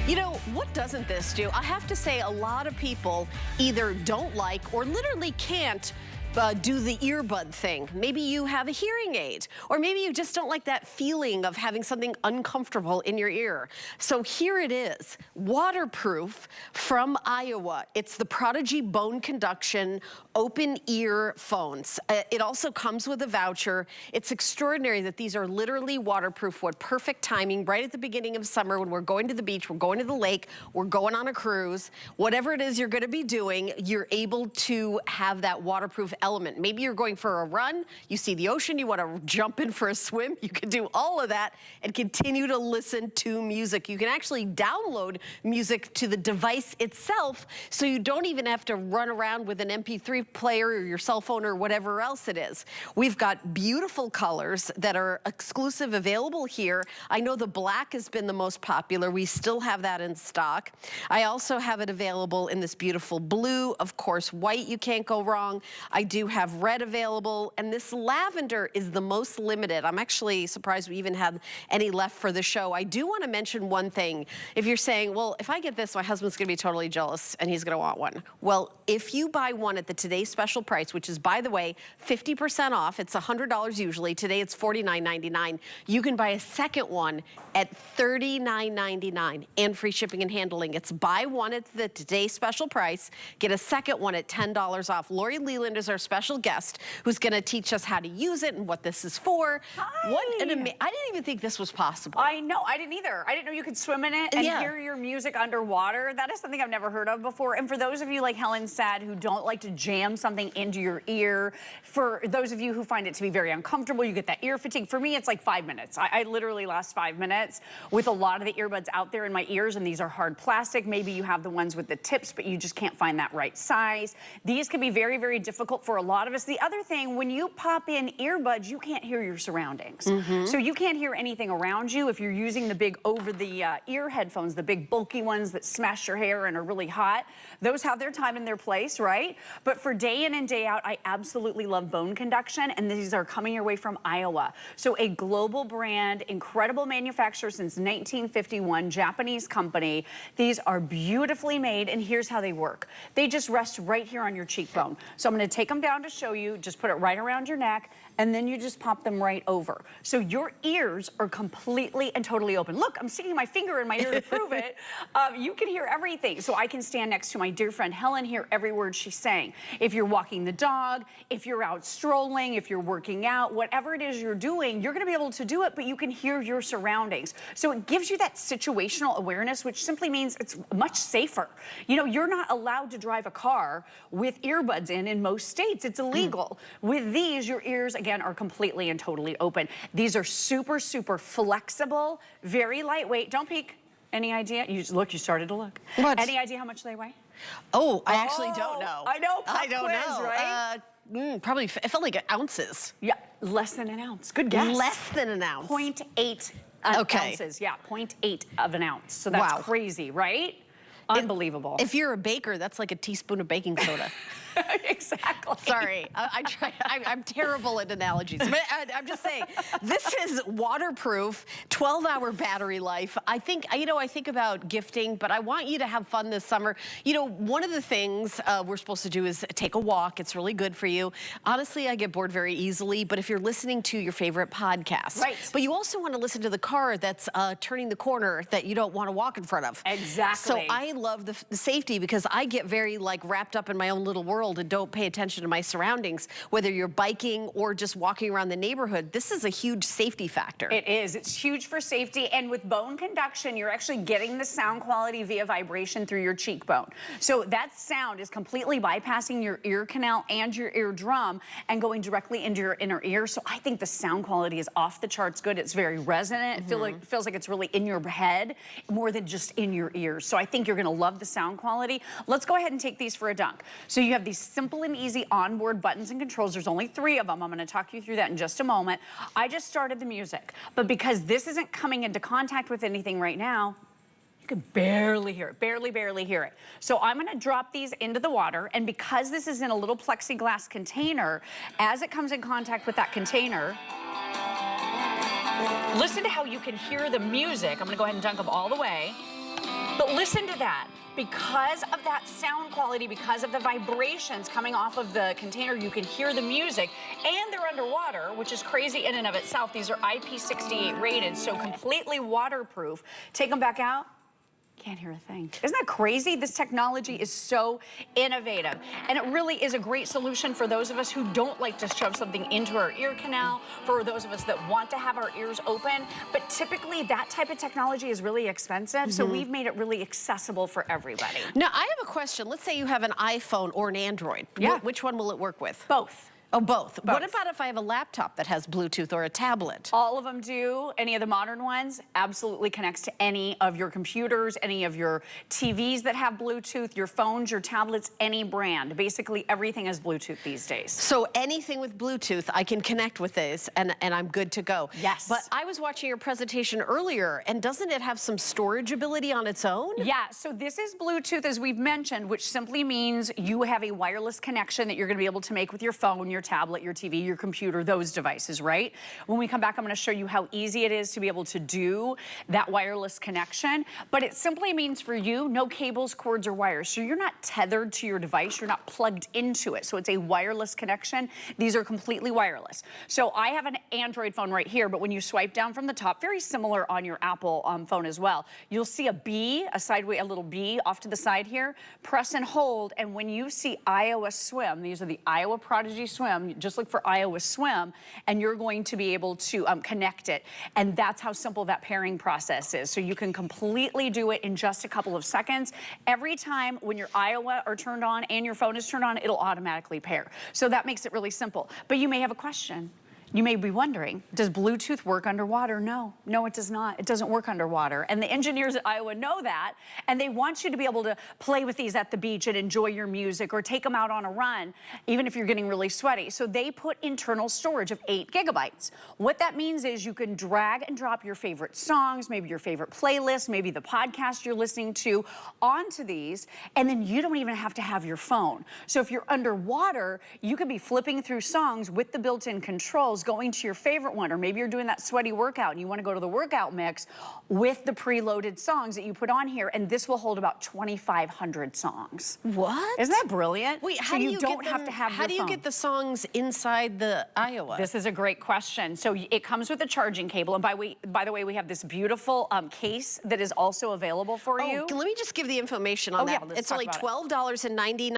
You know, what doesn't this do? I have to say a lot of people either don't like or literally can't do the earbud thing. Maybe you have a hearing aid, or maybe you just don't like that feeling of having something uncomfortable in your ear. So here it is, waterproof from Aiwa. It's the Prodigy Bone Conduction open ear phones. It also comes with a voucher. It's extraordinary that these are literally waterproof. What perfect timing, right at the beginning of summer when we're going to the beach, we're going to the lake, we're going on a cruise, whatever it is you're gonna be doing, you're able to have that waterproof element. Maybe you're going for a run, you see the ocean, you wanna jump in for a swim, you can do all of that and continue to listen to music. You can actually download music to the device itself, so you don't even have to run around with an MP3 player or your cell phone or whatever else it is. We've got beautiful colors that are exclusive available here. I know the black has been the most popular. We still have that in stock. I also have it available in this beautiful blue. Of course, white, you can't go wrong. I do have red available, and this lavender is the most limited. I'm actually surprised we even had any left for the show. I do want to mention one thing. If you're saying, well, if I get this, my husband's gonna be totally jealous and he's gonna want one. Well, if you buy one at the today's special price, which is, by the way, 50% off, it's $100 usually, today it's $49.99. You can buy a second one at $39.99 and free shipping and handling. It's buy one at the today's special price, get a second one at $10 off. Lori Leland is our special guest who's gonna teach us how to use it and what this is for. Hi. I didn't even think this was possible. I know, I didn't either. I didn't know you could swim in it and hear your music underwater. That is something I've never heard of before. And for those of you, like Helen said, who don't like to jam something into your ear, for those of you who find it to be very uncomfortable, you get that ear fatigue. For me, it's like 5 minutes. I literally last 5 minutes with a lot of the earbuds out there in my ears, and these are hard plastic. Maybe you have the ones with the tips, but you just can't find that right size. These can be very, very difficult for a lot of us. The other thing, when you pop in earbuds, you can't hear your surroundings. So you can't hear anything around you if you're using the big over-the-ear headphones, the big bulky ones that smash your hair and are really hot. Those have their time and their place, right? But for day in and day out, I absolutely love bone conduction, and these are coming your way from Aiwa. So a global brand, incredible manufacturer since 1951, Japanese company. These are beautifully made, and here's how they work. They just rest right here on your cheekbone. So I'm gonna take them down to show you, just put it right around your neck, and then you just pop them right over. So your ears are completely and totally open. Look, I'm sticking my finger in my ear to prove it. You can hear everything. So I can stand next to my dear friend Helen, hear every word she's saying. If you're walking the dog, if you're out strolling, if you're working out, whatever it is you're doing, you're gonna be able to do it, but you can hear your surroundings. So it gives you that situational awareness, which simply means it's much safer. You know, you're not allowed to drive a car with earbuds in most states. It's illegal. With these, your ears, again, are completely and totally open. These are super, super flexible, very lightweight. Don't peek. Any idea? You started to look. What? Any idea how much they weigh? Oh, I actually don't know. I know, pop I don't quiz, know. right? Probably, it felt like ounces. Yeah, less than an ounce. Good guess. Less than an ounce. 0.8 ounces. Yeah, 0.8 of an ounce. So that's crazy, right? Unbelievable. If you're a baker, that's like a teaspoon of baking soda. Exactly. Sorry, I'm terrible at analogies, but I'm just saying, this is waterproof, 12-hour battery life. I think about gifting, but I want you to have fun this summer. You know, one of the things we're supposed to do is take a walk. It's really good for you. Honestly, I get bored very easily, but if you're listening to your favorite podcast, but you also want to listen to the car that's turning the corner that you don't want to walk in front of. Exactly. So I love the safety, because I get very wrapped up in my own little world and don't pay attention to my surroundings. Whether you're biking or just walking around the neighborhood, this is a huge safety factor. It is. It's huge for safety. And with bone conduction, you're actually getting the sound quality via vibration through your cheekbone. So that sound is completely bypassing your ear canal and your eardrum and going directly into your inner ear. So I think the sound quality is off the charts good. It's very resonant. It feels like it's really in your head more than just in your ears. So I think you're gonna love the sound quality. Let's go ahead and take these for a dunk. So you have these simple and easy onboard buttons and controls. There's only 3 of them. I'm gonna talk you through that in just a moment. I just started the music, but because this isn't coming into contact with anything right now, you can barely hear it, barely hear it. So I'm gonna drop these into the water, and because this is in a little plexiglass container, as it comes in contact with that container, listen to how you can hear the music. I'm gonna go ahead and dunk them all the way. But listen to that. Because of that sound quality, because of the vibrations coming off of the container, you can hear the music, and they're underwater, which is crazy in and of itself. These are IP68 rated, so completely waterproof. Take them back out. Can't hear a thing. Isn't that crazy? This technology is so innovative. And it really is a great solution for those of us who don't like to shove something into our ear canal, for those of us that want to have our ears open. But typically that type of technology is really expensive, so we've made it really accessible for everybody. Now, I have a question. Let's say you have an iPhone or an Android. Yeah. Which one will it work with? Both. Oh, both. Both. What about if I have a laptop that has Bluetooth or a tablet? All of them do. Any of the modern ones absolutely connects to any of your computers, any of your TVs that have Bluetooth, your phones, your tablets, any brand. Basically, everything is Bluetooth these days. So anything with Bluetooth, I can connect with this, and I'm good to go. Yes. But I was watching your presentation earlier, and doesn't it have some storage ability on its own? Yeah, so this is Bluetooth, as we've mentioned, which simply means you have a wireless connection that you're going to be able to make with your phone, your tablet, your TV, your computer, those devices, right? When we come back, I'm going to show you how easy it is to be able to do that wireless connection. But it simply means for you, no cables, cords, or wires. So you're not tethered to your device. You're not plugged into it. So it's a wireless connection. These are completely wireless. So I have an Android phone right here, but when you swipe down from the top, very similar on your Apple phone as well, you'll see a B, a little B off to the side here. Press and hold, and when you see Aiwa Swim, these are the Aiwa Prodigy Swim, just look for Aiwa Swim, and you're going to be able to connect it. And that's how simple that pairing process is. So you can completely do it in just a couple of seconds. Every time when your Aiwa are turned on and your phone is turned on, it'll automatically pair. So that makes it really simple. But you may have a question. You may be wondering, does Bluetooth work underwater? No, it does not. It doesn't work underwater. And the engineers at Aiwa know that, and they want you to be able to play with these at the beach and enjoy your music, or take them out on a run, even if you're getting really sweaty. So they put internal storage of 8 gigabytes. What that means is you can drag and drop your favorite songs, maybe your favorite playlist, maybe the podcast you're listening to, onto these, and then you don't even have to have your phone. So if you're underwater, you could be flipping through songs with the built-in controls, going to your favorite one, or maybe you're doing that sweaty workout and you want to go to the workout mix with the preloaded songs that you put on here, and this will hold about 2,500 songs. What? Isn't that brilliant? Wait, so you don't have to have your phone. How do you get the songs inside the Aiwa? This is a great question. So it comes with a charging cable, and by the way, we have this beautiful case that is also available for you. Let me just give the information on that. Yeah, it's only $12.99.